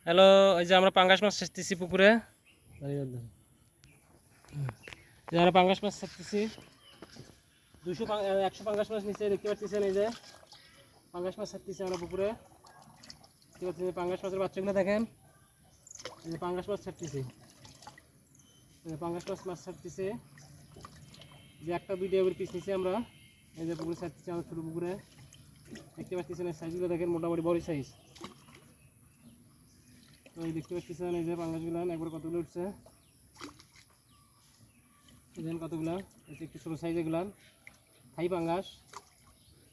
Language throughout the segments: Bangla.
হ্যালো, এই যে আমরা পাঙ্গাস মাছ ছাড়তেছি পুকুরে। আমরা পাঙ্গাস মাছ ছাড়তেছি 100 পাঙ্গাস মাছ নিচে দেখতে পাচ্ছেন। এই যে পাঙ্গাস মাছ ছাড়তেছি আমরা পুকুরে, দেখতে পাচ্ছেন। পাঙ্গাস মাছের বাচ্চাগুলো দেখেন, এই যে পাঙ্গাস মাছ ছাড়তেছি, পাঙ্গাস মাছ ছাড়তেছি যে একটা দুইটা এবার পিস নিচ্ছি আমরা। এই যে পুকুরে ছাড়তেছি আমরা ছোটো পুকুরে, দেখতে পাচ্ছেন। এই সাইজগুলো দেখেন, মোটামুটি বড় সাইজ। তো এই দেখতে পাচ্ছেন এই যে পাঙ্গাসগুলো একবার কতগুলো উঠছে, দেখেন কতগুলো। একটু ছোটো সাইজ এগুলো থাই পাঙ্গাস।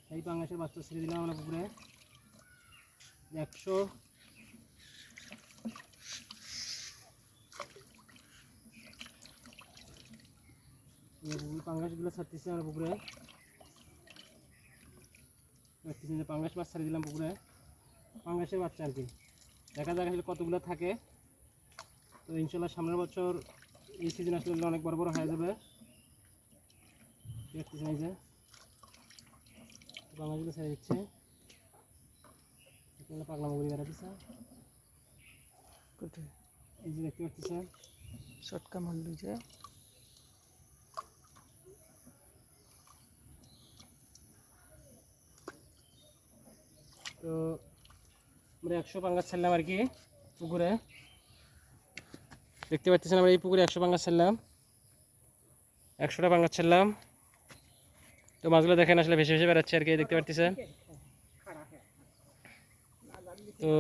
থাই পাঙ্গাসের বাচ্চা ছেড়ে দিলাম আমরা পুকুরে 100। পাঙ্গাসগুলো ছাড়তেছি আমরা পুকুরে, দেখতেছেন যে পাঙ্গাস মাছ ছেড়ে দিলাম পুকুরে, পাঙ্গাসের বাচ্চা আর কি। দেখা যাক আসলে কতগুলো থাকে। তো ইনশাল্লাহ সামনের বছর এই সিজন আসলে অনেক বড় বড় হয়ে যাবে। দেখতেছেন এই যে পাঙ্গাসগুলো ছেড়ে দিচ্ছে, পাগলা মুগুরি বেড়াতেছে। এই যে দেখতে পাচ্ছেন চটকা মারলি যে। তো আমরা 100 পাঙ্গাস ছাড়লাম আর কি পুকুরে, দেখতে পাচ্ছেন। আমরা এই পুকুরে 100 পাঙ্গাস ছাড়লাম, 100টা পাঙ্গাস ছাড়লাম। তো মাছগুলো দেখেন আসলে ভেসে ভেসে বেড়াচ্ছে আর কি, দেখতে পাচ্ছেন। তো